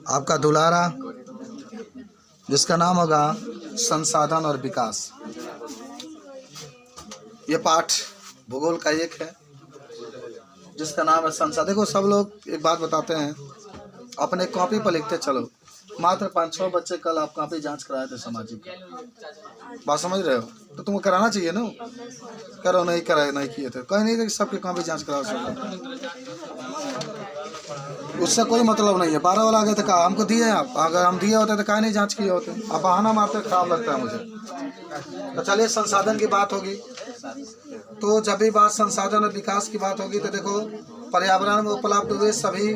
आपका दुलारा, जिसका नाम होगा संसाधन और विकास। ये पाठ भूगोल का एक है जिसका नाम है संसाधन। देखो सब लोग एक बात बताते हैं, अपने कॉपी पर लिखते चलो। मात्र 5-6 बच्चे कल आप कॉपी जांच कराए थे सामाजिक, बात समझ रहे हो? तो तुमको कराना चाहिए ना। करो, नहीं कराए, नहीं किए थे, कहीं नहीं थे सबके कॉपी जांच कराओ सब। उससे कोई मतलब नहीं है। 12 वाला आ गए थे, कहा हमको दिए आप, अगर हम दिए होते तो कहीं नहीं जांच किए होते। आप बहाना मारते, खराब लगता है मुझे। तो चलिए संसाधन की बात होगी, तो जब भी बात संसाधन और विकास की बात होगी तो देखो, पर्यावरण में उपलब्ध हुए सभी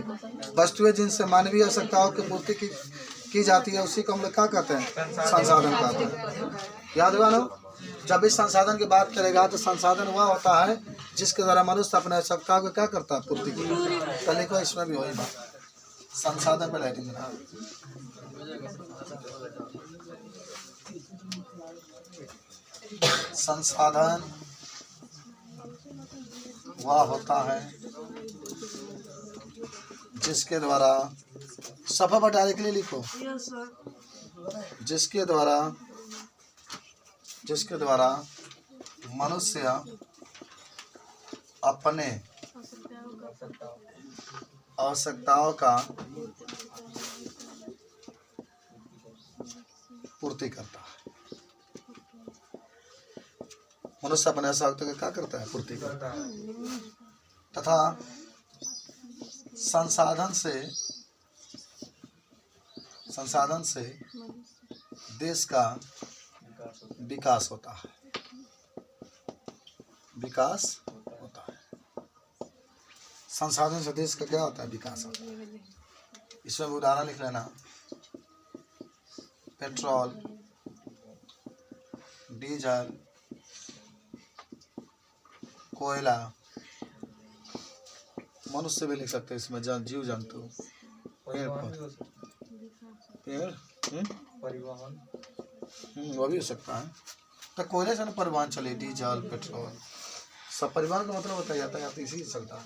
वस्तुएं जिनसे मानवीय आवश्यकताओं की पूर्ति की जाती है, उसी को हम लोग क्या कहते हैं? संसाधन कहते हैं। याद रखना, जब भी संसाधन की बात करेगा तो संसाधन वह होता है जिसके द्वारा मनुष्य अपने आवश्यकताओं को क्या करता है? पूर्ति की। कल को इसमें भी वही बात, संसाधन पर लाइटिंग बना। संसाधन वह होता है जिसके द्वारा, सफा पर डायरेक्टली लिखो, जिसके द्वारा मनुष्य अपने आवश्यकताओं का पूर्ति करता है। मनुष्य अपने आवश्यकताओं का क्या करता है? पूर्ति करता है। तथा संसाधन से देश का विकास होता है। विकास होता है। संसाधन से देश का क्या होता है? विकास होता है। इसमें उदाहरण लिख लेना, पेट्रोल, डीजल, कोयला, मनुष्य भी लिख सकते हैं इसमें, जीव जंतु, पेड़, परिवहन, वो भी हो सकता है। तो कोयले से ना परिवहन चले, डीजल, पेट्रोल, सब परिवहन का मतलब होता है यातायात, इसी से चलता है।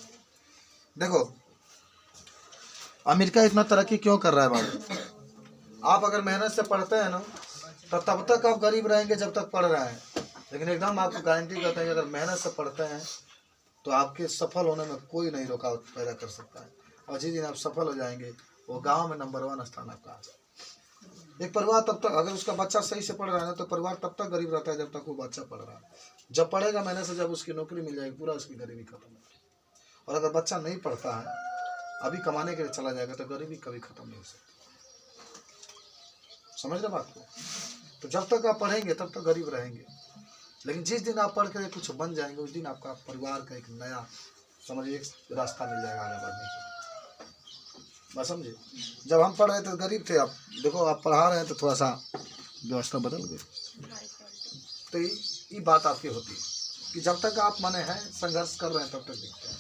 देखो अमेरिका इतना तरक्की क्यों कर रहा है बाबू? आप अगर मेहनत से पढ़ते हैं ना तो तब तक आप गरीब रहेंगे जब तक पढ़ रहे हैं, लेकिन एकदम आपको गारंटी करते हैं कि अगर मेहनत से पढ़ते हैं तो आपके सफल होने में कोई नहीं रुकावट पैदा कर सकता है। और जिस दिन आप सफल हो जाएंगे, वो गांव में नंबर 1 स्थान आपका आ जाए। एक परिवार तब तक, अगर उसका बच्चा सही से पढ़ रहा है ना, तो परिवार तब तक गरीब रहता है जब तक वो बच्चा पढ़ रहा है। जब पढ़ेगा मेहनत से, जब उसकी नौकरी मिल जाएगी, पूरा उसकी गरीबी खत्म हो जाएगी। और अगर बच्चा नहीं पढ़ता है, अभी कमाने के लिए चला जाएगा, तो गरीबी कभी खत्म नहीं हो सकती। समझ रहे बात को? तो जब तक आप पढ़ेंगे तब तक गरीब रहेंगे, लेकिन जिस दिन आप पढ़ कर कुछ बन जाएंगे, उस दिन आपका परिवार का एक नया, समझिए, एक रास्ता मिल जाएगा आगे बढ़ने के। बस समझिए, जब हम पढ़ रहे थे तो गरीब थे, आप देखो आप पढ़ा रहे हैं तो थोड़ा सा व्यवस्था बदल गई। तो ये बात आपकी होती है कि जब तक आप माने हैं संघर्ष कर रहे हैं तब तक दिखते हैं।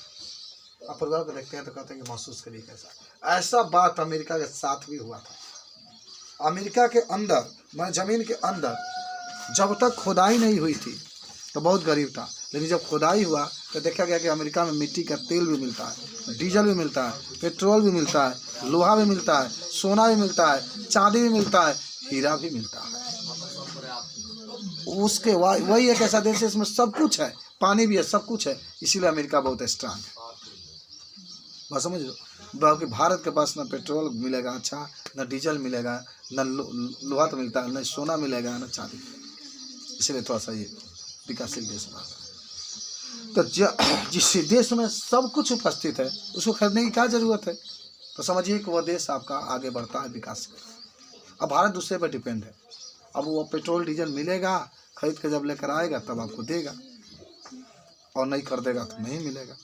आप परिवार को देखते हैं तो कहते हैं कि महसूस करिए कैसा। ऐसा बात अमेरिका के साथ भी हुआ था। अमेरिका के अंदर, मैं जमीन के अंदर जब तक खुदाई नहीं हुई थी तो बहुत गरीब था, लेकिन जब खुदाई हुआ तो देखा गया कि अमेरिका में मिट्टी का तेल भी मिलता है, डीजल भी मिलता है, पेट्रोल भी मिलता है, लोहा भी मिलता है, सोना भी मिलता है, चांदी भी मिलता है, हीरा भी मिलता है। उसके वही एक ऐसा देश है इसमें सब कुछ है, पानी भी है, सब कुछ है, इसीलिए अमेरिका बहुत स्ट्रांग है। बस समझ लो, बाकी भारत के पास ना पेट्रोल मिलेगा अच्छा, ना डीजल मिलेगा, ना लोहा तो मिलता है, ना सोना मिलेगा, ना चांदी, इसलिए थोड़ा सा ये विकासशील देश में। तो जिस देश में सब कुछ उपस्थित है उसको खरीदने की क्या जरूरत है? तो समझिए कि वह देश आपका आगे बढ़ता है, विकास करता है। अब भारत दूसरे पर डिपेंड है। अब वो पेट्रोल डीजल मिलेगा, खरीद के जब लेकर आएगा तब आपको देगा, और नहीं खरीदेगा तो नहीं मिलेगा।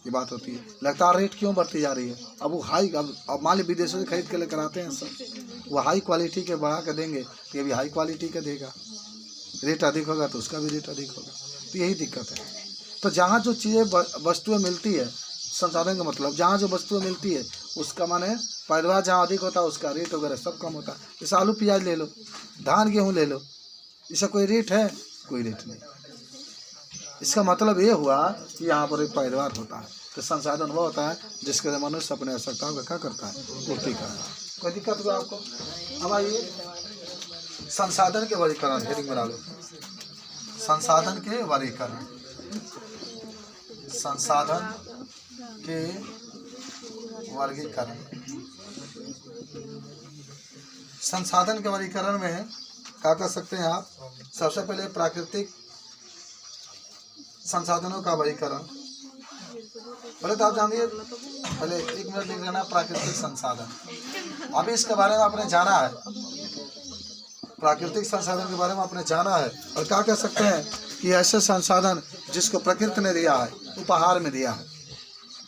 ये बात होती है। लगातार रेट क्यों बढ़ती जा रही है? अब वो हाई, अब मान लीजिए विदेशों से खरीद के लेकर आते हैं सब, वो हाई क्वालिटी के बढ़ा के देंगे तो ये भी हाई क्वालिटी के देगा, रेट अधिक होगा तो उसका भी रेट अधिक होगा। तो यही दिक्कत है। तो जहाँ जो चीज़ें वस्तुएं मिलती है, संसाधन का मतलब जहाँ जो वस्तुएं मिलती है उसका माने पैदावार जहाँ अधिक होता है उसका रेट वगैरह सब कम होता है। जैसे आलू प्याज ले लो, धान गेहूँ ले लो, इसका कोई रेट है? कोई रेट नहीं। इसका मतलब ये हुआ कि यहाँ पर एक पैदावार होता है। तो संसाधन वो होता है जिसके लिए मनुष्य अपने आवश्यकताओं का क्या करता है, पूर्ति करता है। कोई दिक्कत हुआ आपको? अब आइए संसाधन के वर्गीकरण, हेडिंग बना लो, संसाधन के वर्गीकरण। संसाधन के वर्गीकरण, संसाधन के वर्गीकरण में क्या कर सकते हैं आप? सबसे पहले प्राकृतिक संसाधनों का वर्गीकरण। पहले तो आप जानिए, पहले 1 मिनट लिख लेना, प्राकृतिक संसाधन। अभी इसके बारे में आपने जाना है, प्राकृतिक संसाधन के बारे में आपने जाना है। और क्या कह सकते हैं कि ऐसे संसाधन जिसको प्रकृति ने दिया है, उपहार में दिया है,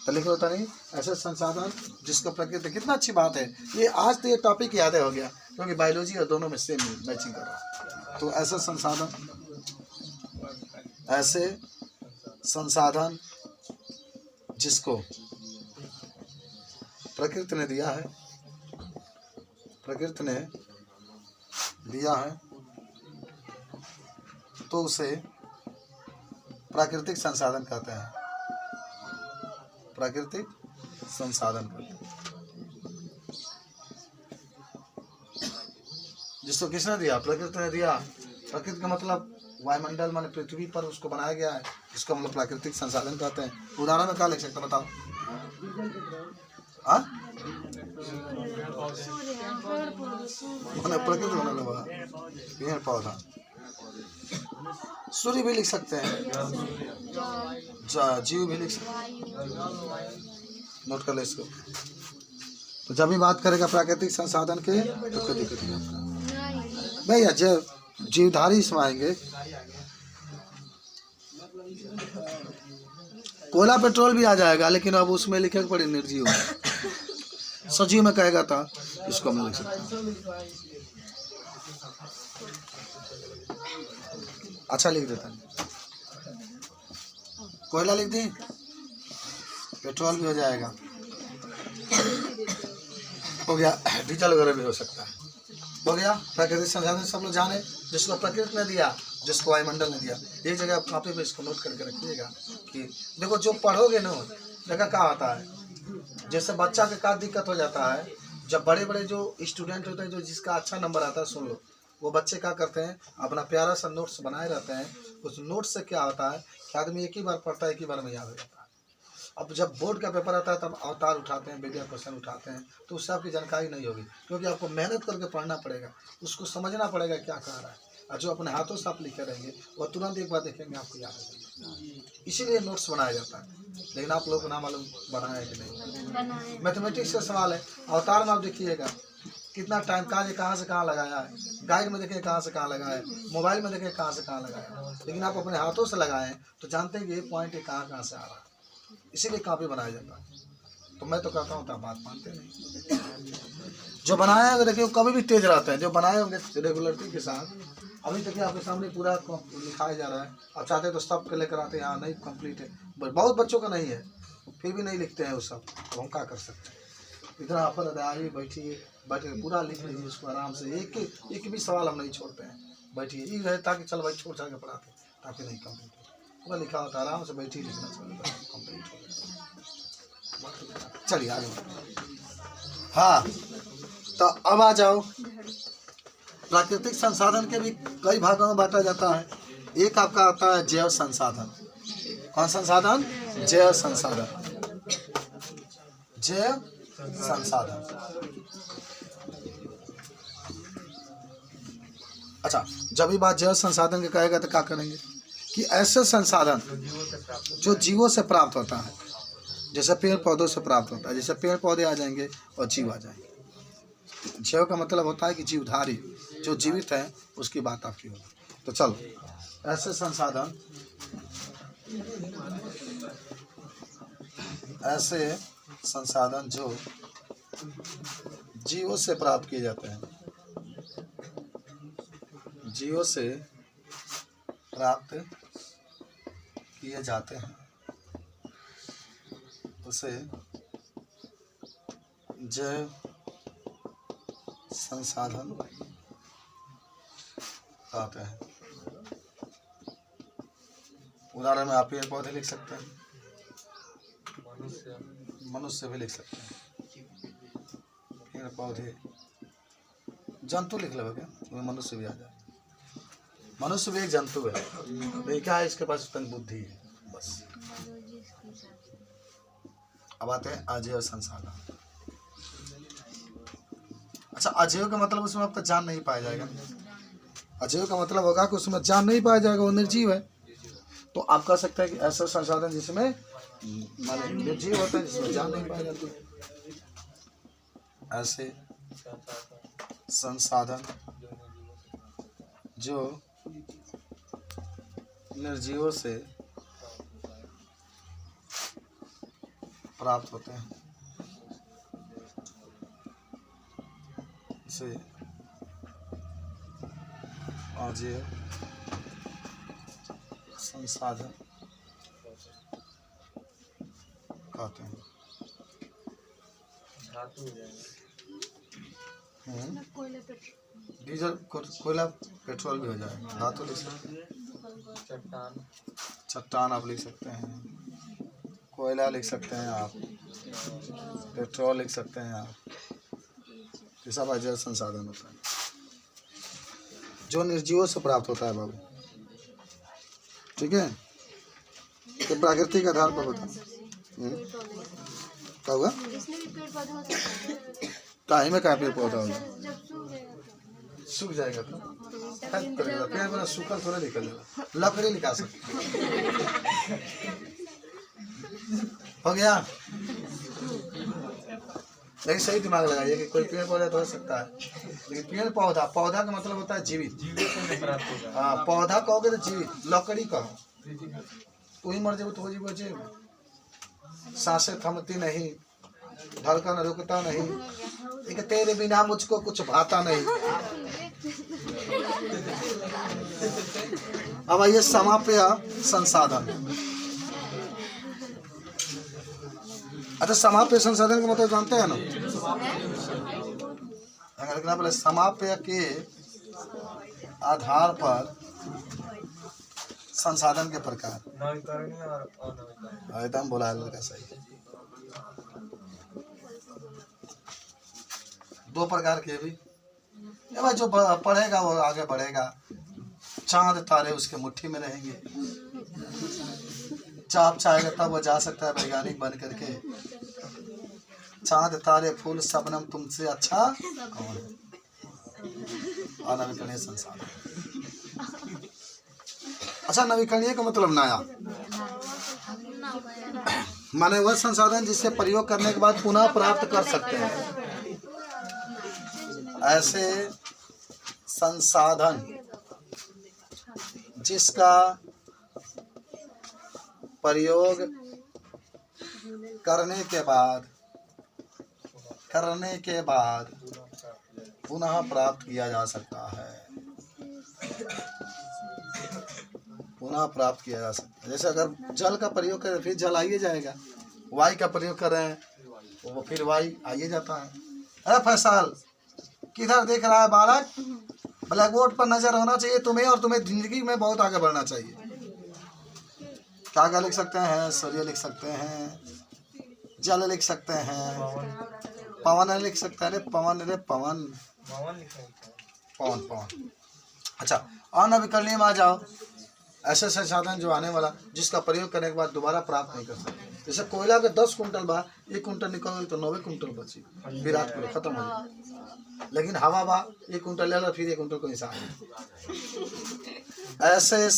तो लिखे होता नहीं, ऐसे संसाधन जिसको प्रकृति, कितना अच्छी बात है ये। आज तो ये टॉपिक याद हो गया क्योंकि बायोलॉजी और दोनों में सेम मैचिंग कर रहा है। तो ऐसे संसाधन जिसको प्रकृति ने दिया है, प्रकृति ने दिया है, तो उसे प्राकृतिक संसाधन कहते हैं, प्राकृतिक संसाधन कहते हैं। जिसको किसने दिया? प्रकृति ने दिया। प्रकृति का मतलब वायुमंडल माने पृथ्वी पर उसको बनाया गया है, जिसको हम लोग प्राकृतिक संसाधन कहते हैं। उदाहरण में क्या लिख सकते हैं बताओ? हाँ, प्रकृति बना लगा, पेड़ पौधा, सूर्य भी लिख सकते हैं, जीव भी लिख सकते हैं। नोट कर ले इसको। तो जब भी बात करेगा प्राकृतिक संसाधन के तो कोई दिक्कत नहीं आपका भैया, जब जीवधारी इसमें आएंगे। कोयला पेट्रोल भी आ जाएगा, लेकिन अब उसमें लिखे पड़े निर्जीव। सजीव में कहेगा था, इसको हम लिख सकते हैं। अच्छा लिख देता है, कोयला लिख दी, पेट्रोल भी हो जाएगा, हो गया। डीजल वगैरह भी हो सकता है, हो गया। प्राकृतिक संसाधन सब लोग जाने, जिसको प्रकृति ने दिया, जिसको वायुमंडल ने दिया। एक जगह आप कॉपी पे इसको नोट करके रखिएगा कि देखो जो पढ़ोगे ना, देखा क्या होता है, जैसे बच्चा के क्या दिक्कत हो जाता है, जब बड़े बड़े जो स्टूडेंट होते हैं, जो जिसका अच्छा नंबर आता है, सुन लो, वो बच्चे क्या करते हैं, अपना प्यारा सा नोट्स बनाए रहते हैं। उस नोट्स से क्या होता है कि आदमी एक ही बार पढ़ता है, एक ही बार में याद हो जाता है। अब जब बोर्ड का पेपर आता है तब अवतार उठाते हैं, विद्या क्वेश्चन उठाते हैं, तो उससे आपकी जानकारी नहीं होगी, क्योंकि आपको मेहनत करके पढ़ना पड़ेगा, उसको समझना पड़ेगा क्या कह रहा है। और जो अपने हाथों से आप लिखे रहेंगे वह तुरंत एक बार देखेंगे आपको याद हो जाएगा। इसीलिए नोट्स बनाया जाता है। लेकिन आप लोग को ना मालूम बनाया है कि नहीं। मैथमेटिक्स का सवाल है, अवतार में आप देखिएगा कितना टाइम कहाँ से कहाँ लगाया है, गाइड में देखें कहाँ से कहाँ लगाया है, मोबाइल में देखें कहाँ से कहाँ लगाया है, लेकिन आप अपने हाथों से लगाएं तो जानते हैं कि ये पॉइंट कहाँ से आ रहा है। इसीलिए कॉपी बनाया जाता है। तो मैं तो कहता हूँ तो आप बात मानते नहीं। जो बनाए होंगे देखिए कभी भी तेज रहते हैं, जो बनाए होंगे रेगुलरिटी के साथ। अभी देखिए आपके सामने पूरा लिखाया जा रहा है, आप चाहते तो सब के लेकर आते हैं, यहाँ नहीं कंप्लीट है, बहुत बच्चों का नहीं है, फिर भी नहीं लिखते हैं वो सब, तो हम क्या कर सकते हैं। इतना अपन अदारी बैठिए, बैठ के पूरा लिख लीजिए उसको आराम से, एक भी सवाल हम नहीं छोड़ते हैं, बैठिए ये रहे ताकि चल भाई छोड़ छाड़ के पढ़ाते, ताकि नहीं कंप्लीट हो, पूरा लिखा होता है, आराम से बैठिए लिखना चाहिए, कंप्लीट हो। चलिए आगे। हाँ, तो अब आ जाओ, प्राकृतिक संसाधन के भी कई भागों में बांटा जाता है। एक आपका आता है जैव संसाधन। कौन संसाधन? जैव संसाधन। जैव संसाधन। अच्छा, जब भी बात जैव संसाधन की कहेगा तो क्या करेंगे कि ऐसे संसाधन जो जीवों से प्राप्त होता है, जैसे पेड़ पौधों से प्राप्त होता है, जैसे पेड़ पौधे आ जाएंगे और जीव आ जाएंगे। जैव का मतलब होता है कि जीवधारी, जो जीवित है उसकी बात आपकी होगी। तो चलो, ऐसे संसाधन जो जीवों से प्राप्त किए जाते हैं, जीवों से प्राप्त किए जाते हैं, उसे जैव संसाधन कहते हैं। उदाहरण में आप पेड़ पौधे लिख सकते हैं, मनुष्य भी लिख सकते हैं, पेड़ पौधे, जंतु लिख लो क्या, उसमें मनुष्य भी आ जाए। मनुष्य भी एक जंतु है, लेकिन क्या है, इसके पास उतनी बुद्धि है बस। अब आते हैं अजय और संसाधन। अच्छा, अजय का मतलब उसमें आपका जान नहीं पाया जाएगा। अजय का मतलब होगा कि उसमें जान नहीं पाया जाएगा, वो निर्जीव है। तो आप कह सकते हैं कि ऐसा संसाधन जिसमें माने निर्जीव होता है, जिसमें जान नहीं पाया जाती, ऐसे संसाधन जो निर्जीवों से प्राप्त होते हैं, इसे अजय संसाधन कहते हैं। डीजल, कोयला, पेट्रोल भी हो जाएगा, धातु लिख सकते हैं, चट्टान आप लिख सकते हैं, कोयला लिख सकते हैं आप, पेट्रोल लिख सकते हैं आप, ये सब अजय संसाधन होता है जो निर्जीवों से प्राप्त होता है बाबू। ठीक है, ये प्राकृतिक आधार पर होता है। क्या होगा, काहे में, क्या पेड़ पौधा होगा, सूख जाएगा तो पेड़ बना सूखा थोड़ा निकलेगा, लकड़ी निकाल सकते हो गया। लेकिन सही दिमाग लगाइए कि कोई पेड़ पौधा तो हो सकता है, लेकिन पेड़ पौधा, पौधा का मतलब होता है जीवित। हाँ, पौधा कहोगे तो जीवित, लकड़ी कहो तू ही मर जाए तो हो जी बचे, सांसें थमती नहीं, धड़कन रुकता नहीं, एक तेरे बिना मुझको कुछ भाता नहीं। अब ये समाप्य संसाधन। अच्छा, समाप्य संसाधन का मतलब जानते हैं ना, अगर समाप्य के आधार पर संसाधन के प्रकार, एकदम बोला लड़का सही। दो प्रकार के भी, ये भाई जो पढ़ेगा वो आगे बढ़ेगा, चांद तारे उसके मुट्ठी में रहेंगे, चाप चाहेगा तब वो जा सकता है वैज्ञानिक बन करके। चांद तारे फूल शबनम तुमसे अच्छा कौन है, अनविकरणीय संसाधन। अच्छा, नवीकरणीय का मतलब नया, माने वह संसाधन जिससे प्रयोग करने के बाद पुनः प्राप्त कर सकते हैं, ऐसे संसाधन जिसका प्रयोग करने के बाद पुनः प्राप्त किया जा सकता है, पुनः प्राप्त किया जा सकता है। जैसे अगर जल का प्रयोग करें फिर जल आइए जाएगा, वायु का प्रयोग कर रहे हैं वो फिर वायु आइए जाता है। अरे फैसल, किधर देख रहा है बालक, ब्लैक बोर्ड पर नजर होना चाहिए तुम्हें, और तुम्हें जिंदगी में बहुत आगे बढ़ना चाहिए। क्या लिख सकते हैं, सूर्य लिख सकते हैं, जल लिख सकते हैं, पवन लिख सकते हैं, पवन पवन। अच्छा, अनविकरणीय में आ जाओ, ऐसे संसाधन जो आने वाला जिसका प्रयोग करने के बाद दोबारा प्राप्त नहीं कर सकते। जैसे कोयला के 10 कुंटल बा, 1 कुंटल निकल गई तो 9 कुंटल बची, फिर रात को खत्म हो गई। लेकिन हवा बा 1 कुंटल ले लो, फिर 1 कुंटल को हिसाब। ऐसे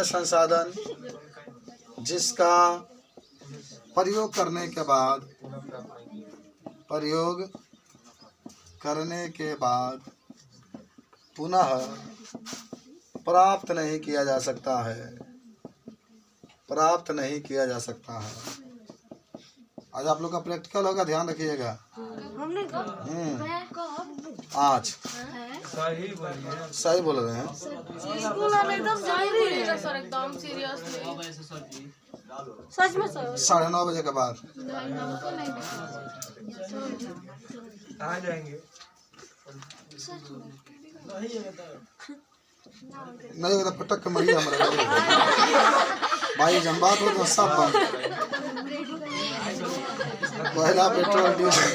संसाधन जिसका प्रयोग करने के बाद पुनः प्राप्त नहीं किया जा सकता है, आज आप लोग का प्रैक्टिकल होगा, ध्यान रखिएगा। आज सही बोल रहे हैं, सच में सर 9:30 बजे के बाद आ जाएंगे। नहीं होगा तो फटक के मरिए हमारे भाई जब बात हो तो सब बंद कोयला पेट्रोल डीजल